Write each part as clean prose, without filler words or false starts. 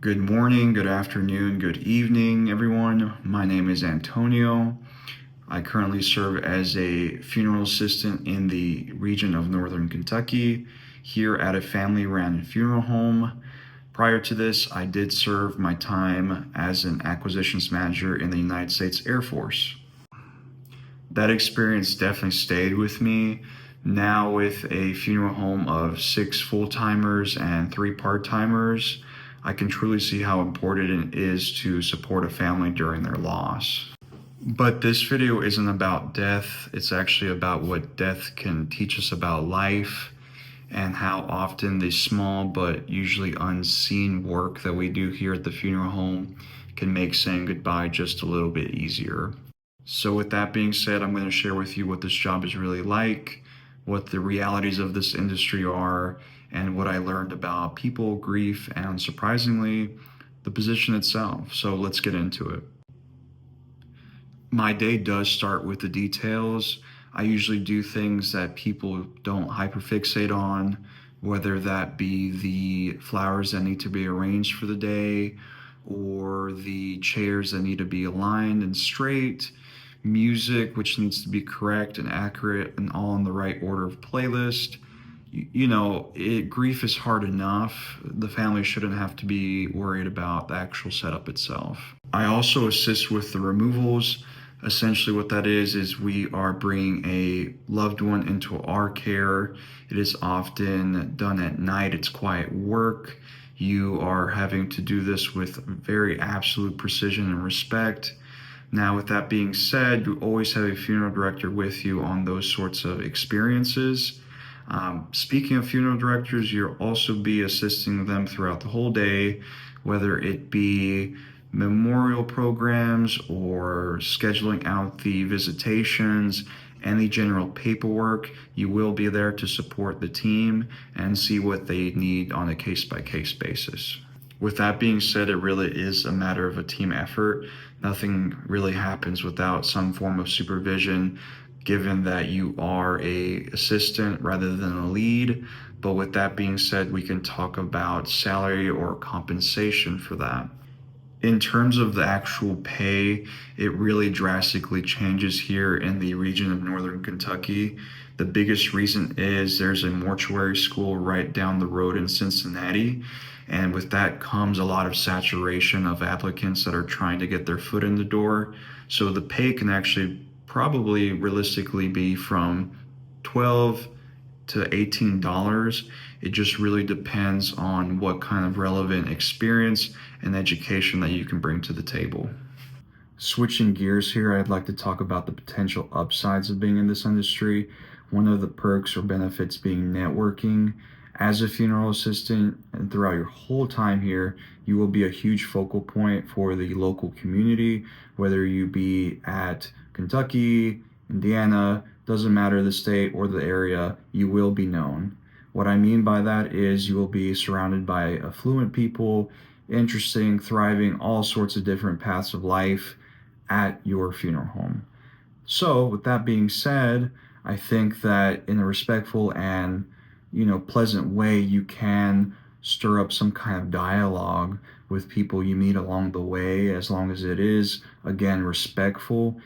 Good morning, good afternoon, good evening, everyone. My name is Antonio. I currently serve as a funeral assistant in the region of Northern Kentucky here at a family-run funeral home. Prior to this, I did serve my time as an acquisitions manager in the United States Air Force. That experience definitely stayed with me. Now, with a funeral home of 6 full timers and 3 part timers, I can truly see how important it is to support a family during their loss. But this video isn't about death, it's actually about what death can teach us about life and how often the small but usually unseen work that we do here at the funeral home can make saying goodbye just a little bit easier. So with that being said, I'm going to share with you what this job is really like, what the realities of this industry are, and what I learned about people, grief, and surprisingly, the position itself. So let's get into it. My day does start with the details. I usually do things that people don't hyperfixate on, whether that be the flowers that need to be arranged for the day or the chairs that need to be aligned and straight, music which needs to be correct and accurate and all in the right order of playlist. Grief is hard enough. The family shouldn't have to be worried about the actual setup itself. I also assist with the removals. Essentially, what that is we are bringing a loved one into our care. It is often done at night. It's quiet work. You are having to do this with very absolute precision and respect. Now, with that being said, you always have a funeral director with you on those sorts of experiences. Speaking of funeral directors, you'll also be assisting them throughout the whole day, whether it be memorial programs or scheduling out the visitations, any general paperwork. You will be there to support the team and see what they need on a case-by-case basis. With that being said, it really is a matter of a team effort. Nothing really happens without some form of supervision, given that you are a assistant rather than a lead. But with that being said, we can talk about salary or compensation for that. In terms of the actual pay, it really drastically changes here in the region of Northern Kentucky. The biggest reason is there's a mortuary school right down the road in Cincinnati, and with that comes a lot of saturation of applicants that are trying to get their foot in the door. So the pay can actually probably realistically be from 12 to $18. It just really depends on what kind of relevant experience and education that you can bring to the table. Switching gears here, I'd like to talk about the potential upsides of being in this industry. One of the perks or benefits being networking. As a funeral assistant and throughout your whole time here, you will be a huge focal point for the local community, whether you be at Kentucky, Indiana, doesn't matter the state or the area, you will be known. What I mean by that is you will be surrounded by affluent people, interesting, thriving, all sorts of different paths of life at your funeral home. So, with that being said, I think that in a respectful and pleasant way, you can stir up some kind of dialogue with people you meet along the way, as long as it is, again, respectful.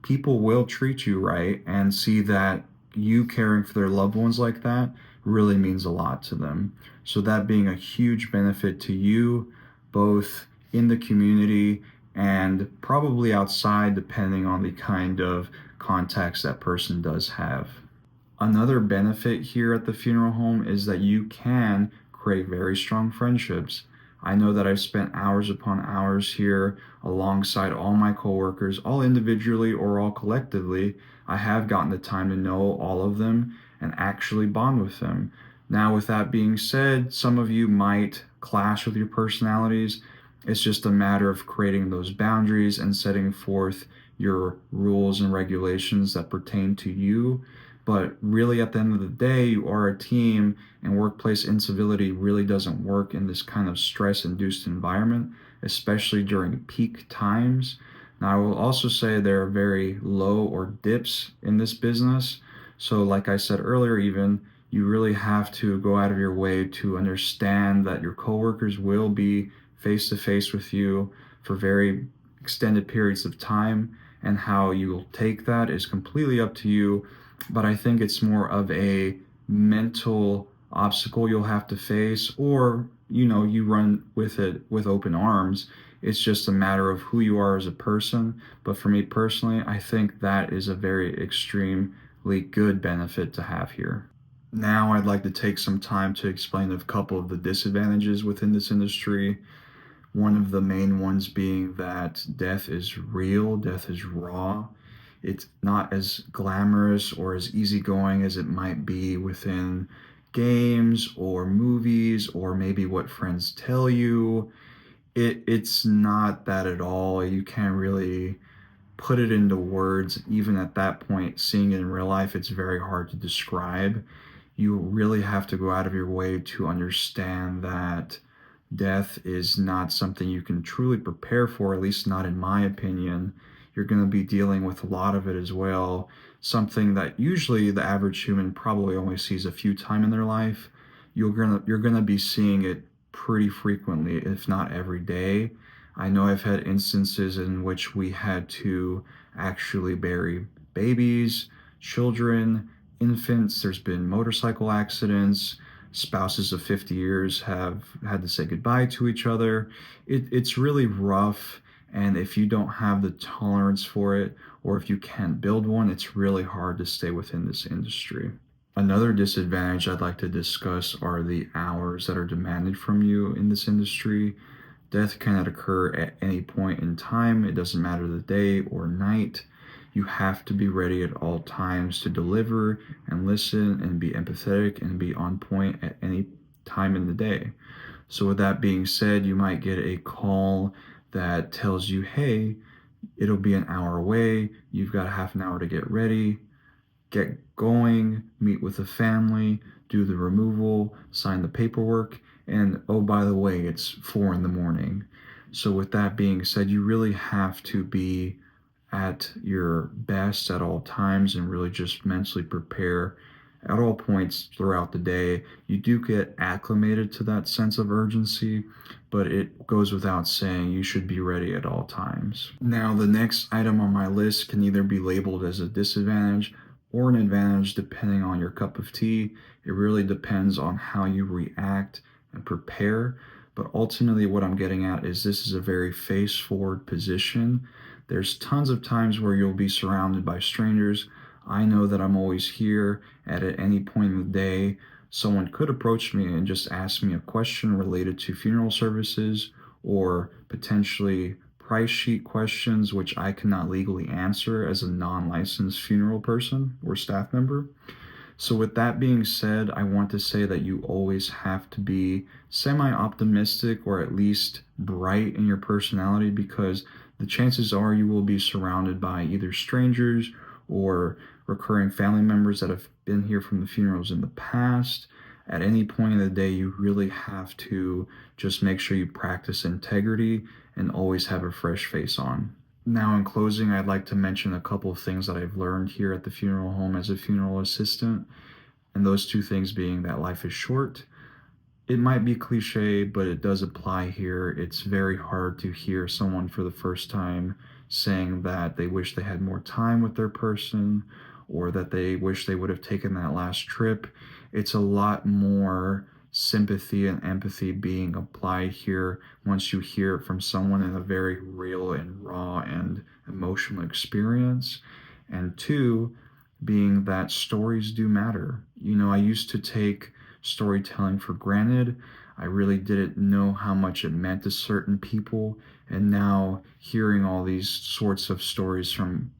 People will treat you right and see that you caring for their loved ones like that really means a lot to them. So that being a huge benefit to you, both in the community and probably outside, depending on the kind of contacts that person does have. Another benefit here at the funeral home is that you can create very strong friendships. I know that I've spent hours upon hours here alongside all my coworkers, all individually or all collectively. I have gotten the time to know all of them and actually bond with them. Now, with that being said, some of you might clash with your personalities. It's just a matter of creating those boundaries and setting forth your rules and regulations that pertain to you. But really, at the end of the day, you are a team, and workplace incivility really doesn't work in this kind of stress-induced environment, especially during peak times. Now, I will also say there are very low or dips in this business. So like I said earlier, even, you really have to go out of your way to understand that your coworkers will be face to face with you for very extended periods of time, and how you'll take that is completely up to you. But I think it's more of a mental obstacle you'll have to face, or you run with it with open arms. It's just a matter of who you are as a person. But for me personally, I think that is a very extremely good benefit to have here. Now I'd like to take some time to explain a couple of the disadvantages within this industry. One of the main ones being that death is real, death is raw. It's not as glamorous or as easygoing as it might be within games or movies, or maybe what friends tell you. It's not that at all. You can't really put it into words. Even at that point, seeing it in real life, it's very hard to describe. You really have to go out of your way to understand that death is not something you can truly prepare for, at least not in my opinion. You're going to be dealing with a lot of it as well, something that usually the average human probably only sees a few times in their life. You're gonna be seeing it pretty frequently, if not every day. I know I've had instances in which we had to actually bury babies, children, infants. There's been motorcycle accidents. Spouses of 50 years have had to say goodbye to each other. It's really rough. And if you don't have the tolerance for it, or if you can't build one, it's really hard to stay within this industry. Another disadvantage I'd like to discuss are the hours that are demanded from you in this industry. Death cannot occur at any point in time. It doesn't matter the day or night. You have to be ready at all times to deliver and listen and be empathetic and be on point at any time in the day. So with that being said, you might get a call that tells you, hey, it'll be an hour away. You've got half an hour to get ready, get going, meet with the family, do the removal, sign the paperwork, and oh, by the way, it's 4 in the morning. So with that being said, you really have to be at your best at all times and really just mentally prepare at all points throughout the day. You do get acclimated to that sense of urgency, but it goes without saying you should be ready at all times. Now, the next item on my list can either be labeled as a disadvantage or an advantage depending on your cup of tea. It really depends on how you react and prepare. But ultimately, what I'm getting at is this is a very face forward position. There's tons of times where you'll be surrounded by strangers. I know that I'm always here, at any point in the day. Someone could approach me and just ask me a question related to funeral services, or potentially price sheet questions, which I cannot legally answer as a non-licensed funeral person or staff member. So with that being said, I want to say that you always have to be semi-optimistic, or at least bright in your personality, because the chances are you will be surrounded by either strangers or recurring family members that have been here from the funerals in the past. At any point in the day, you really have to just make sure you practice integrity and always have a fresh face on. Now, in closing, I'd like to mention a couple of things that I've learned here at the funeral home as a funeral assistant. And those two things being that life is short. It might be cliche, but it does apply here. It's very hard to hear someone for the first time saying that they wish they had more time with their person, or that they wish they would have taken that last trip. It's a lot more sympathy and empathy being applied here once you hear it from someone in a very real and raw and emotional experience. And two, being that stories do matter. I used to take storytelling for granted. I really didn't know how much it meant to certain people. And now, hearing all these sorts of stories from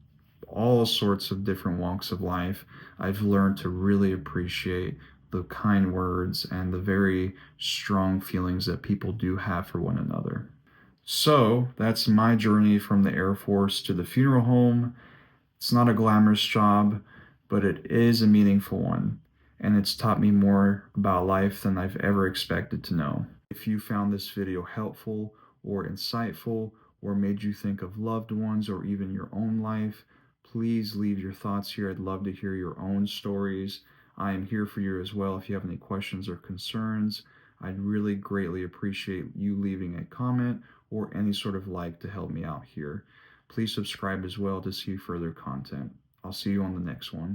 all sorts of different walks of life, I've learned to really appreciate the kind words and the very strong feelings that people do have for one another. So that's my journey from the Air Force to the funeral home. It's not a glamorous job, but it is a meaningful one, and it's taught me more about life than I've ever expected to know. If you found this video helpful or insightful, or made you think of loved ones or even your own life, please leave your thoughts here. I'd love to hear your own stories. I am here for you as well if you have any questions or concerns. I'd really greatly appreciate you leaving a comment or any sort of like to help me out here. Please subscribe as well to see further content. I'll see you on the next one.